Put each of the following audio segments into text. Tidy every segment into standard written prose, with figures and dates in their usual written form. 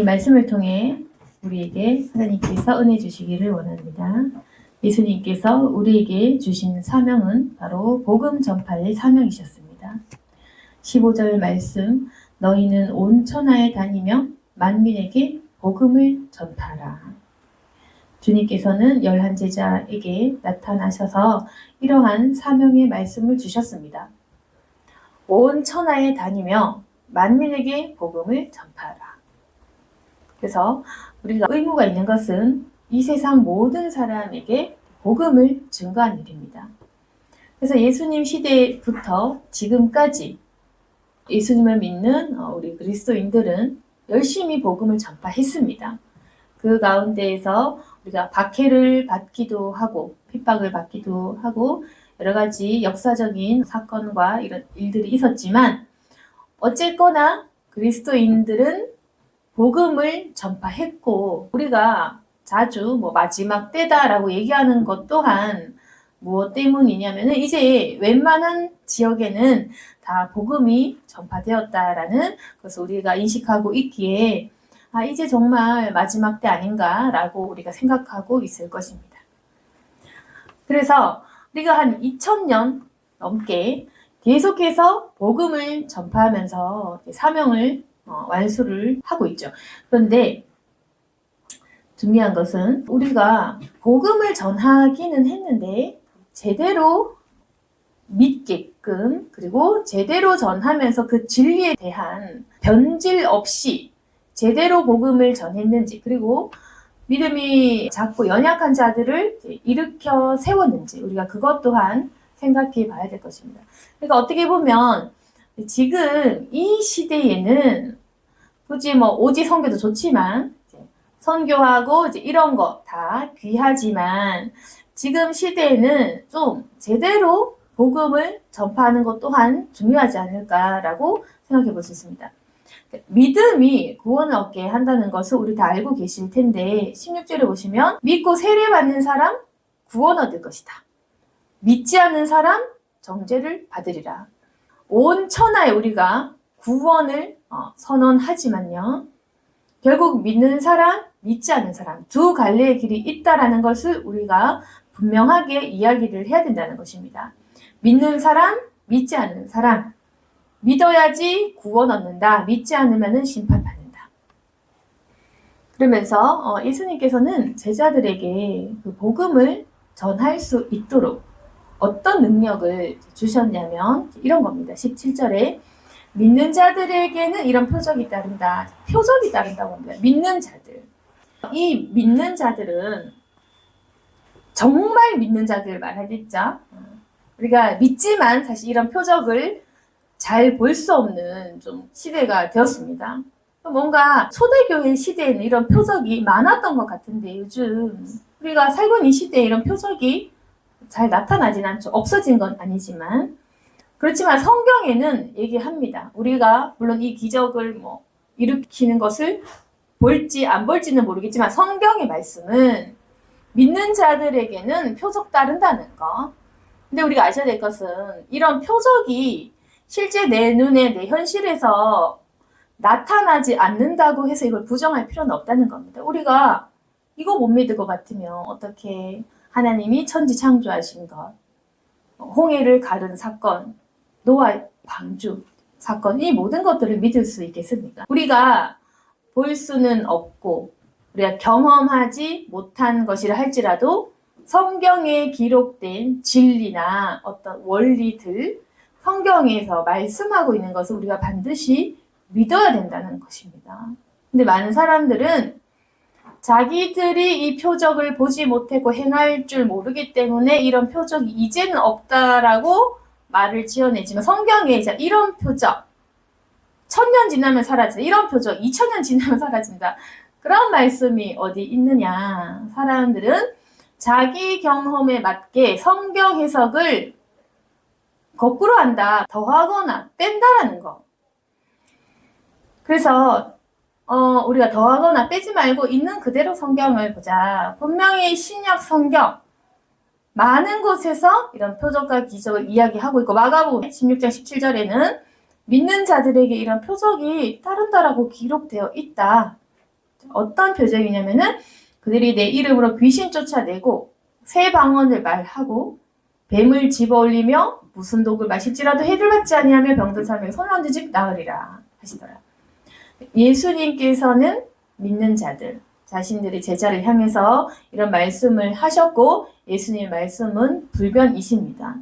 이 말씀을 통해 우리에게 하나님께서 은혜 주시기를 원합니다. 예수님께서 우리에게 주신 사명은 바로 복음 전파의 사명이셨습니다. 15절 말씀, 너희는 온 천하에 다니며 만민에게 복음을 전파하라. 주님께서는 11제자에게 나타나셔서 이러한 사명의 말씀을 주셨습니다. 온 천하에 다니며 만민에게 복음을 전파하라. 그래서 우리가 의무가 있는 것은 이 세상 모든 사람에게 복음을 증거하는 일입니다. 그래서 예수님 시대부터 지금까지 예수님을 믿는 우리 그리스도인들은 열심히 복음을 전파했습니다. 그 가운데에서 우리가 박해를 받기도 하고 핍박을 받기도 하고 여러 가지 역사적인 사건과 이런 일들이 있었지만 어쨌거나 그리스도인들은 복음을 전파했고 우리가 자주 마지막 때다라고 얘기하는 것 또한 무엇 때문이냐면은 이제 웬만한 지역에는 다 복음이 전파되었다라는 것을 우리가 인식하고 있기에 이제 정말 마지막 때 아닌가라고 우리가 생각하고 있을 것입니다. 그래서 우리가 한 2000년 넘게 계속해서 복음을 전파하면서 사명을 완수를 하고 있죠. 그런데 중요한 것은 우리가 복음을 전하기는 했는데 제대로 믿게끔 그리고 제대로 전하면서 그 진리에 대한 변질 없이 제대로 복음을 전했는지 그리고 믿음이 작고 연약한 자들을 일으켜 세웠는지 우리가 그것 또한 생각해 봐야 될 것입니다. 그러니까 어떻게 보면 지금 이 시대에는 굳이 오지 선교도 좋지만 선교하고 이제 이런 거 다 귀하지만 지금 시대에는 좀 제대로 복음을 전파하는 것 또한 중요하지 않을까라고 생각해 볼 수 있습니다. 믿음이 구원을 얻게 한다는 것을 우리 다 알고 계실 텐데 16절에 보시면 믿고 세례받는 사람 구원 얻을 것이다. 믿지 않는 사람 정죄를 받으리라. 온 천하에 우리가 구원을 선언하지만요. 결국 믿는 사람, 믿지 않는 사람 두 갈래의 길이 있다라는 것을 우리가 분명하게 이야기를 해야 된다는 것입니다. 믿는 사람, 믿지 않는 사람 믿어야지 구원 얻는다. 믿지 않으면 심판받는다. 그러면서 예수님께서는 제자들에게 그 복음을 전할 수 있도록 어떤 능력을 주셨냐면 이런 겁니다. 17절에 믿는 자들에게는 이런 표적이 따른다. 표적이 따른다고 합니다. 믿는 자들. 이 믿는 자들은 정말 믿는 자들 말하겠죠. 우리가 믿지만 사실 이런 표적을 잘 볼 수 없는 좀 시대가 되었습니다. 뭔가 초대교회 시대에는 이런 표적이 많았던 것 같은데 요즘 우리가 살고 있는 시대에 이런 표적이 잘 나타나진 않죠. 없어진 건 아니지만 그렇지만 성경에는 얘기합니다. 우리가 물론 이 기적을 일으키는 것을 볼지 안 볼지는 모르겠지만 성경의 말씀은 믿는 자들에게는 표적 따른다는 거. 근데 우리가 아셔야 될 것은 이런 표적이 실제 내 눈에 내 현실에서 나타나지 않는다고 해서 이걸 부정할 필요는 없다는 겁니다. 우리가 이거 못 믿을 것 같으면 어떻게 하나님이 천지 창조하신 것, 홍해를 가른 사건, 노아 방주 사건 이 모든 것들을 믿을 수 있겠습니까? 우리가 볼 수는 없고 우리가 경험하지 못한 것이라 할지라도 성경에 기록된 진리나 어떤 원리들 성경에서 말씀하고 있는 것을 우리가 반드시 믿어야 된다는 것입니다. 근데 많은 사람들은 자기들이 이 표적을 보지 못했고 행할 줄 모르기 때문에 이런 표적이 이제는 없다라고 말을 지어내지만 성경에 이제 이런 표적 1000년 지나면 사라진다. 이런 표적 2000년 지나면 사라진다. 그런 말씀이 어디 있느냐. 사람들은 자기 경험에 맞게 성경 해석을 거꾸로 한다. 더하거나 뺀다라는 거. 그래서 우리가 더하거나 빼지 말고 있는 그대로 성경을 보자. 분명히 신약 성경 많은 곳에서 이런 표적과 기적을 이야기하고 있고 마가복음 16장 17절에는 믿는 자들에게 이런 표적이 따른다라고 기록되어 있다. 어떤 표적이냐면은 그들이 내 이름으로 귀신 쫓아내고 새 방언을 말하고 뱀을 집어올리며 무슨 독을 마실지라도 해를 받지 아니하며 병든 사람에게 손을 얹은 집 나으리라 하시더라. 예수님께서는 믿는 자들, 자신들의 제자를 향해서 이런 말씀을 하셨고 예수님의 말씀은 불변이십니다.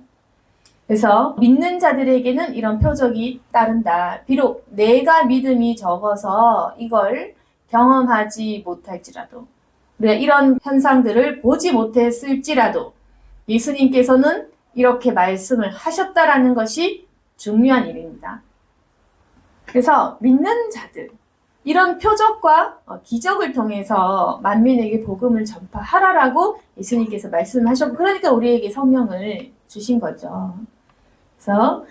그래서 믿는 자들에게는 이런 표적이 따른다. 비록 내가 믿음이 적어서 이걸 경험하지 못할지라도, 우리가 이런 현상들을 보지 못했을지라도 예수님께서는 이렇게 말씀을 하셨다라는 것이 중요한 일입니다. 그래서 믿는 자들, 이런 표적과 기적을 통해서 만민에게 복음을 전파하라라고 예수님께서 말씀하셨고, 그러니까 우리에게 성령을 주신 거죠. 그래서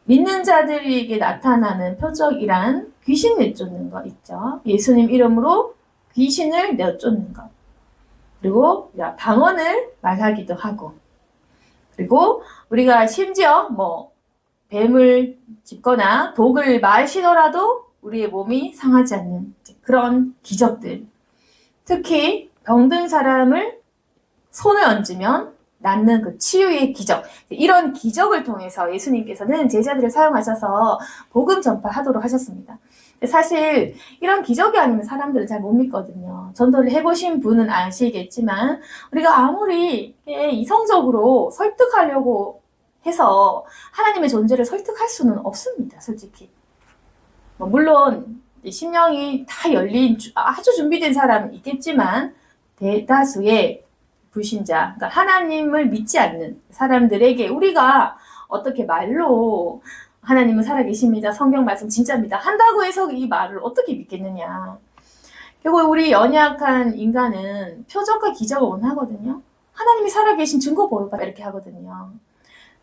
믿는 자들에게 나타나는 표적이란 귀신 내쫓는 것 있죠. 예수님 이름으로 귀신을 내쫓는 것. 그리고 방언을 말하기도 하고, 그리고 우리가 심지어 뱀을 짚거나 독을 마시더라도 우리의 몸이 상하지 않는 그런 기적들. 특히 병든 사람을 손을 얹으면 낫는 그 치유의 기적. 이런 기적을 통해서 예수님께서는 제자들을 사용하셔서 복음 전파하도록 하셨습니다. 사실 이런 기적이 아니면 사람들은 잘 못 믿거든요. 전도를 해보신 분은 아시겠지만 우리가 아무리 이성적으로 설득하려고 해서 하나님의 존재를 설득할 수는 없습니다. 솔직히. 물론 심령이 다 열린 아주 준비된 사람은 있겠지만 대다수의 불신자, 그러니까 하나님을 믿지 않는 사람들에게 우리가 어떻게 말로 하나님은 살아계십니다, 성경 말씀 진짜입니다 한다고 해서 이 말을 어떻게 믿겠느냐. 결국 우리 연약한 인간은 표적과 기적을 원하거든요. 하나님이 살아계신 증거 보여봐 이렇게 하거든요.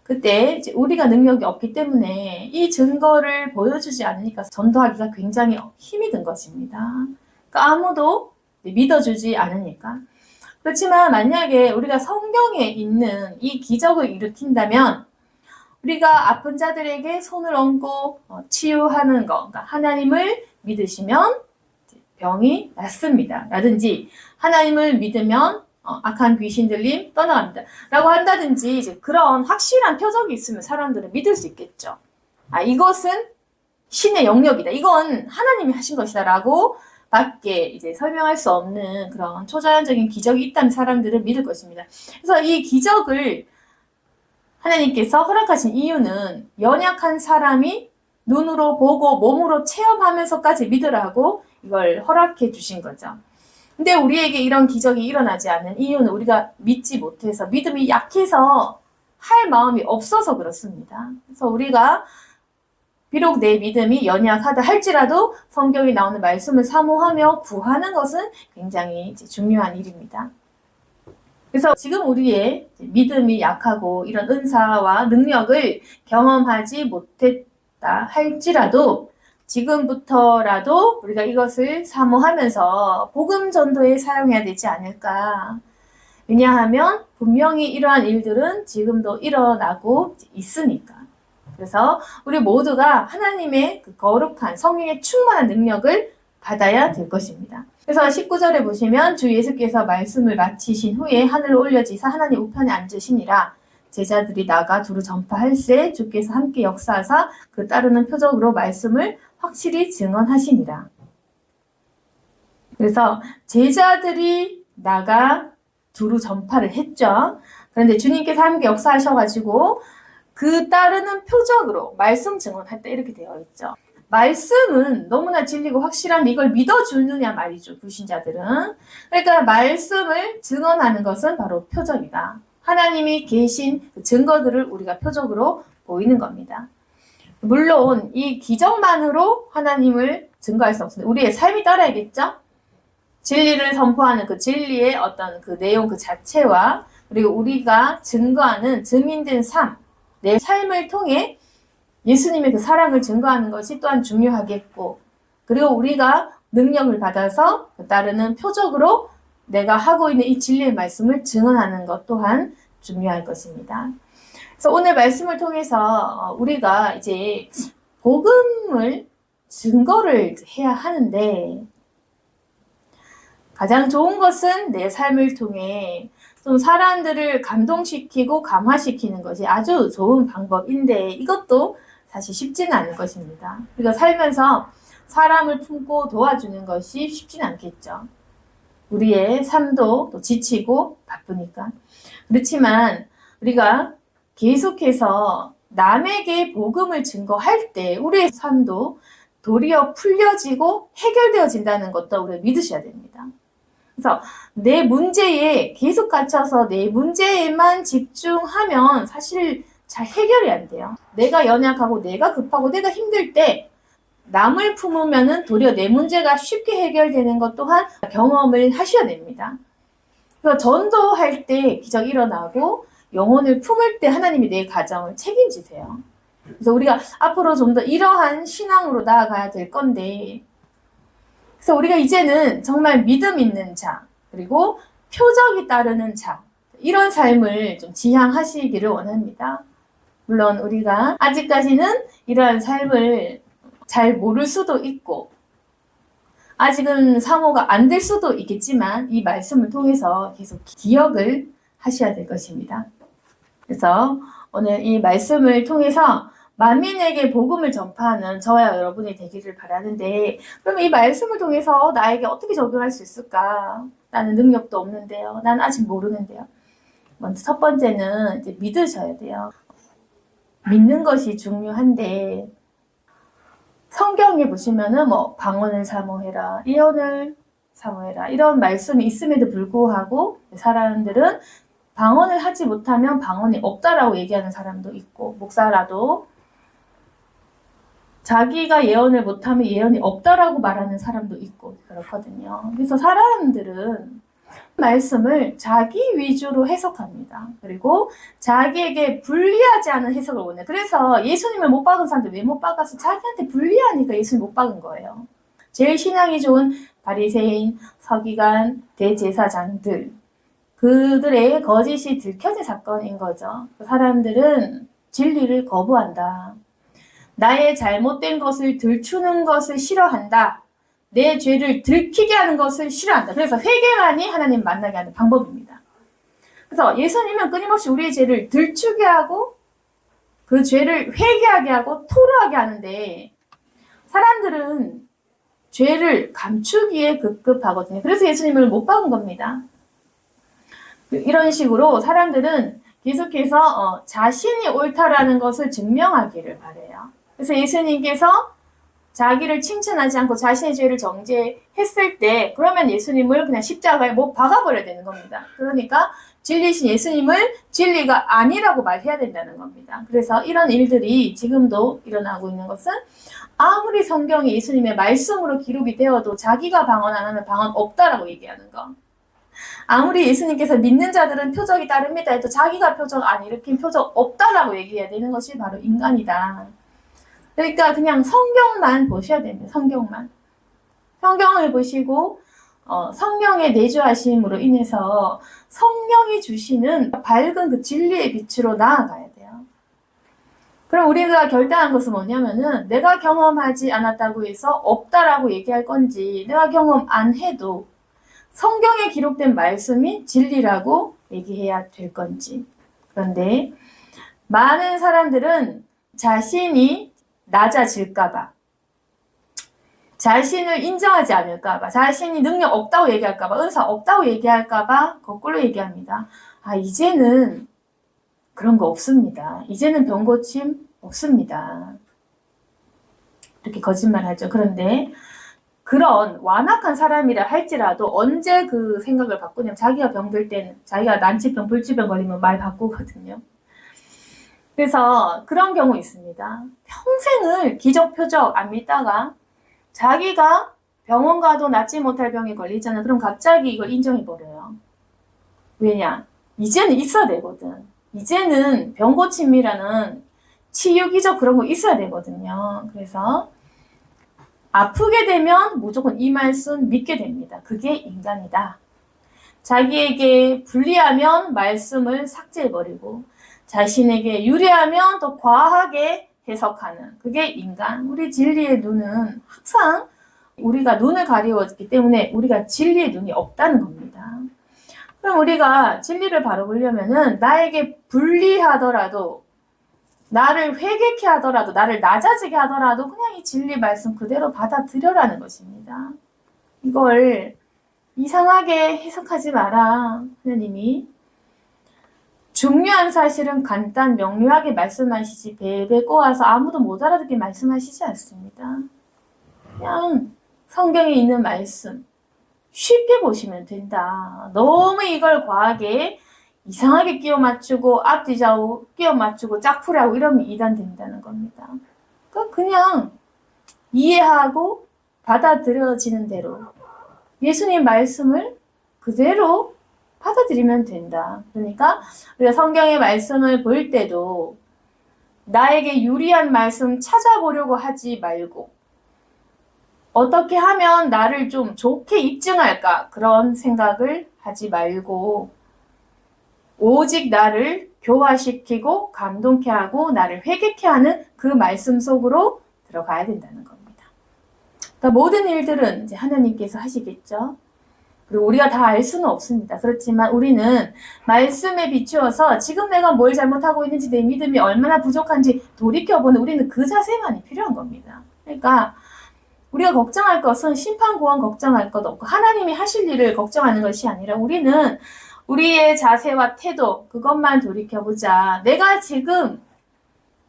그때 이제 우리가 능력이 없기 때문에 이 증거를 보여주지 않으니까 전도하기가 굉장히 힘이 든 것입니다. 그러니까 아무도 믿어주지 않으니까. 그렇지만 만약에 우리가 성경에 있는 이 기적을 일으킨다면 우리가 아픈 자들에게 손을 얹고 치유하는 것, 그러니까 하나님을 믿으시면 병이 낫습니다 라든지 하나님을 믿으면 악한 귀신 들림 떠나갑니다 라고 한다든지 이제 그런 확실한 표적이 있으면 사람들은 믿을 수 있겠죠. 이것은 신의 영역이다, 이건 하나님이 하신 것이다 라고 밖에 이제 설명할 수 없는 그런 초자연적인 기적이 있다는 사람들은 믿을 것입니다. 그래서 이 기적을 하나님께서 허락하신 이유는 연약한 사람이 눈으로 보고 몸으로 체험하면서까지 믿으라고 이걸 허락해 주신 거죠. 근데 우리에게 이런 기적이 일어나지 않는 이유는 우리가 믿지 못해서, 믿음이 약해서 할 마음이 없어서 그렇습니다. 그래서 우리가 비록 내 믿음이 연약하다 할지라도 성경에 나오는 말씀을 사모하며 구하는 것은 굉장히 중요한 일입니다. 그래서 지금 우리의 믿음이 약하고 이런 은사와 능력을 경험하지 못했다 할지라도 지금부터라도 우리가 이것을 사모하면서 복음 전도에 사용해야 되지 않을까. 왜냐하면 분명히 이러한 일들은 지금도 일어나고 있으니까. 그래서 우리 모두가 하나님의 그 거룩한 성령의 충만한 능력을 받아야 될 것입니다. 그래서 19절에 보시면 주 예수께서 말씀을 마치신 후에 하늘로 올려지사 하나님 우편에 앉으시니라. 제자들이 나가 두루 전파할세 주께서 함께 역사하사 그 따르는 표적으로 말씀을 확실히 증언하시니라. 그래서 제자들이 나가 두루 전파를 했죠. 그런데 주님께서 함께 역사하셔가지고 그 따르는 표적으로 말씀 증언할 때 이렇게 되어 있죠. 말씀은 너무나 진리고 확실한데 이걸 믿어주느냐 말이죠, 불신자들은. 그러니까 말씀을 증언하는 것은 바로 표적이다. 하나님이 계신 그 증거들을 우리가 표적으로 보이는 겁니다. 물론 이 기적만으로 하나님을 증거할 수 없습니다. 우리의 삶이 따라야겠죠? 진리를 선포하는 그 진리의 어떤 그 내용 그 자체와 그리고 우리가 증거하는 증인된 삶, 내 삶을 통해 예수님의 그 사랑을 증거하는 것이 또한 중요하겠고, 그리고 우리가 능력을 받아서 따르는 표적으로 내가 하고 있는 이 진리의 말씀을 증언하는 것 또한 중요할 것입니다. 그래서 오늘 말씀을 통해서 우리가 이제 복음을 증거를 해야 하는데 가장 좋은 것은 내 삶을 통해 좀 사람들을 감동시키고 감화시키는 것이 아주 좋은 방법인데 이것도 사실 쉽지는 않은 것입니다. 우리가 살면서 사람을 품고 도와주는 것이 쉽지는 않겠죠. 우리의 삶도 또 지치고 바쁘니까. 그렇지만 우리가 계속해서 남에게 복음을 증거할 때 우리의 삶도 도리어 풀려지고 해결되어진다는 것도 우리가 믿으셔야 됩니다. 그래서 내 문제에 계속 갇혀서 내 문제에만 집중하면 사실 잘 해결이 안 돼요. 내가 연약하고 내가 급하고 내가 힘들 때 남을 품으면은 도리어 내 문제가 쉽게 해결되는 것 또한 경험을 하셔야 됩니다. 그래서 전도할 때 기적이 일어나고 영혼을 품을 때 하나님이 내 가정을 책임지세요. 그래서 우리가 앞으로 좀 더 이러한 신앙으로 나아가야 될 건데, 그래서 우리가 이제는 정말 믿음 있는 자, 그리고 표적이 따르는 자, 이런 삶을 좀 지향하시기를 원합니다. 물론 우리가 아직까지는 이러한 삶을 잘 모를 수도 있고 아직은 사모가 안 될 수도 있겠지만 이 말씀을 통해서 계속 기억을 하셔야 될 것입니다. 그래서 오늘 이 말씀을 통해서 만민에게 복음을 전파하는 저와 여러분이 되기를 바라는데, 그럼 이 말씀을 통해서 나에게 어떻게 적용할 수 있을까? 나는 능력도 없는데요. 난 아직 모르는데요. 먼저 첫 번째는 이제 믿으셔야 돼요. 믿는 것이 중요한데, 성경에 보시면은 뭐 방언을 사모해라, 예언을 사모해라 이런 말씀이 있음에도 불구하고 사람들은 방언을 하지 못하면 방언이 없다라고 얘기하는 사람도 있고, 목사라도 자기가 예언을 못하면 예언이 없다라고 말하는 사람도 있고 그렇거든요. 그래서 사람들은 말씀을 자기 위주로 해석합니다. 그리고 자기에게 불리하지 않은 해석을 원해요. 그래서 예수님을 못 박은 사람들 왜 못 박았어? 자기한테 불리하니까 예수님 못 박은 거예요. 제일 신앙이 좋은 바리새인, 서기관, 대제사장들, 그들의 거짓이 들켜진 사건인 거죠. 사람들은 진리를 거부한다. 나의 잘못된 것을 들추는 것을 싫어한다. 내 죄를 들키게 하는 것을 싫어한다. 그래서 회개만이 하나님 만나게 하는 방법입니다. 그래서 예수님은 끊임없이 우리의 죄를 들추게 하고 그 죄를 회개하게 하고 토로하게 하는데 사람들은 죄를 감추기에 급급하거든요. 그래서 예수님을 못 박은 겁니다. 이런 식으로 사람들은 계속해서 자신이 옳다라는 것을 증명하기를 바래요. 그래서 예수님께서 자기를 칭찬하지 않고 자신의 죄를 정죄했을 때 그러면 예수님을 그냥 십자가에 못 박아버려야 되는 겁니다. 그러니까 진리신 예수님을 진리가 아니라고 말해야 된다는 겁니다. 그래서 이런 일들이 지금도 일어나고 있는 것은 아무리 성경에 예수님의 말씀으로 기록이 되어도 자기가 방언 안 하면 방언 없다라고 얘기하는 거. 아무리 예수님께서 믿는 자들은 표적이 따릅니다 해도 자기가 표적 안 일으킨 표적 없다라고 얘기해야 되는 것이 바로 인간이다. 그러니까 그냥 성경만 보셔야 됩니다. 성경만. 성경을 보시고 성령의 내주하심으로 인해서 성령이 주시는 밝은 그 진리의 빛으로 나아가야 돼요. 그럼 우리가 결단한 것은 뭐냐면은 내가 경험하지 않았다고 해서 없다라고 얘기할 건지 내가 경험 안 해도 성경에 기록된 말씀이 진리라고 얘기해야 될 건지. 그런데 많은 사람들은 자신이 낮아질까봐, 자신을 인정하지 않을까봐, 자신이 능력 없다고 얘기할까봐, 은사 없다고 얘기할까봐 거꾸로 얘기합니다. 이제는 그런 거 없습니다. 이제는 병고침 없습니다. 이렇게 거짓말하죠. 그런데 그런 완악한 사람이라 할지라도 언제 그 생각을 바꾸냐면 자기가 병들 때는, 자기가 난치병, 불치병 걸리면 말 바꾸거든요. 그래서 그런 경우 있습니다. 평생을 기적 표적 안 믿다가 자기가 병원 가도 낫지 못할 병에 걸리잖아요. 그럼 갑자기 이걸 인정해버려요. 왜냐? 이제는 있어야 되거든. 이제는 병고침이라는 치유 기적 그런 거 있어야 되거든요. 그래서 아프게 되면 무조건 이 말씀 믿게 됩니다. 그게 인간이다. 자기에게 불리하면 말씀을 삭제해버리고 자신에게 유리하면 더 과하게 해석하는 그게 인간. 우리 진리의 눈은 항상 우리가 눈을 가리웠기 때문에 우리가 진리의 눈이 없다는 겁니다. 그럼 우리가 진리를 바라보려면은 나에게 불리하더라도, 나를 회개케 하더라도, 나를 낮아지게 하더라도 그냥 이 진리 말씀 그대로 받아들여라는 것입니다. 이걸 이상하게 해석하지 마라. 하나님이 중요한 사실은 간단 명료하게 말씀하시지 베베 꼬아서 아무도 못 알아듣게 말씀하시지 않습니다. 그냥 성경에 있는 말씀 쉽게 보시면 된다. 너무 이걸 과하게 이상하게 끼워 맞추고 앞뒤 좌우 끼워 맞추고 짝풀이하고 이러면 이단된다는 겁니다. 그러니까 그냥 이해하고 받아들여지는 대로 예수님 말씀을 그대로 받아들이면 된다. 그러니까 우리가 성경의 말씀을 볼 때도 나에게 유리한 말씀 찾아보려고 하지 말고 어떻게 하면 나를 좀 좋게 입증할까 그런 생각을 하지 말고 오직 나를 교화시키고 감동케 하고 나를 회개케 하는 그 말씀 속으로 들어가야 된다는 겁니다. 그러니까 모든 일들은 이제 하나님께서 하시겠죠. 그리고 우리가 다 알 수는 없습니다. 그렇지만 우리는 말씀에 비추어서 지금 내가 뭘 잘못하고 있는지 내 믿음이 얼마나 부족한지 돌이켜보는 우리는 그 자세만이 필요한 겁니다. 그러니까 우리가 걱정할 것은 심판 구원 걱정할 것 없고 하나님이 하실 일을 걱정하는 것이 아니라 우리는 우리의 자세와 태도 그것만 돌이켜보자. 내가 지금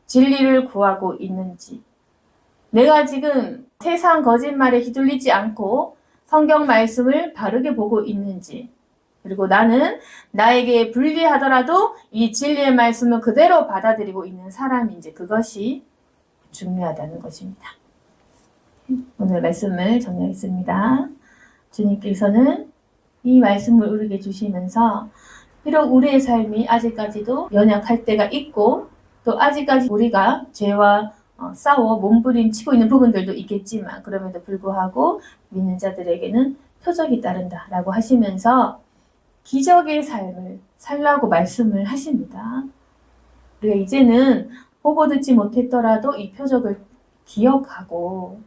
진리를 구하고 있는지, 내가 지금 세상 거짓말에 휘둘리지 않고 성경 말씀을 바르게 보고 있는지, 그리고 나는 나에게 불리하더라도 이 진리의 말씀을 그대로 받아들이고 있는 사람인지, 그것이 중요하다는 것입니다. 오늘 말씀을 정리하겠습니다. 주님께서는 이 말씀을 우리에게 주시면서 비록 우리의 삶이 아직까지도 연약할 때가 있고 또 아직까지 우리가 죄와 싸워 몸부림치고 있는 부분들도 있겠지만 그럼에도 불구하고 믿는 자들에게는 표적이 따른다라고 하시면서 기적의 삶을 살라고 말씀을 하십니다. 우리가 이제는 보고 듣지 못했더라도 이 표적을 기억하고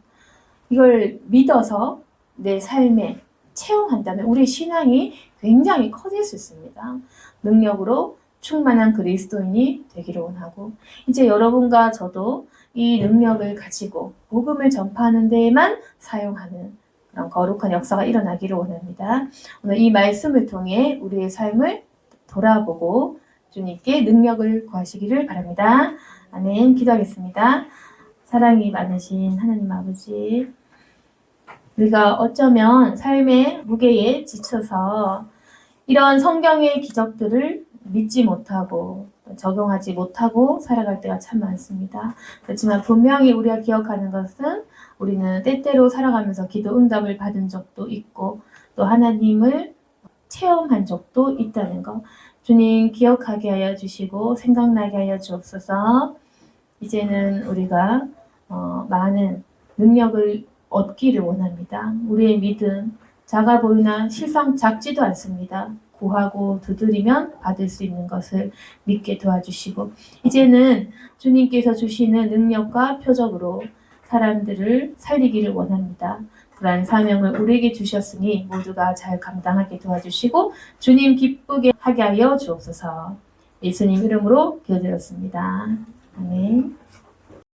이걸 믿어서 내 삶에 체험한다면 우리의 신앙이 굉장히 커질 수 있습니다. 능력으로 충만한 그리스도인이 되기를 원하고 이제 여러분과 저도 이 능력을 가지고 복음을 전파하는 데에만 사용하는 그런 거룩한 역사가 일어나기를 원합니다. 오늘 이 말씀을 통해 우리의 삶을 돌아보고 주님께 능력을 구하시기를 바랍니다. 아멘. 기도하겠습니다. 사랑이 많으신 하나님 아버지, 우리가 어쩌면 삶의 무게에 지쳐서 이런 성경의 기적들을 믿지 못하고 적용하지 못하고 살아갈 때가 참 많습니다. 그렇지만 분명히 우리가 기억하는 것은 우리는 때때로 살아가면서 기도 응답을 받은 적도 있고 또 하나님을 체험한 적도 있다는 것. 주님 기억하게 하여 주시고 생각나게 하여 주옵소서. 이제는 우리가 많은 능력을 얻기를 원합니다. 우리의 믿음 작아 보이나 실상 작지도 않습니다. 구하고 두드리면 받을 수 있는 것을 믿게 도와주시고 이제는 주님께서 주시는 능력과 표적으로 사람들을 살리기를 원합니다. 그러한 사명을 우리에게 주셨으니 모두가 잘 감당하게 도와주시고 주님 기쁘게 하게 하여 주옵소서. 예수님 이름으로 기도드렸습니다. 아멘.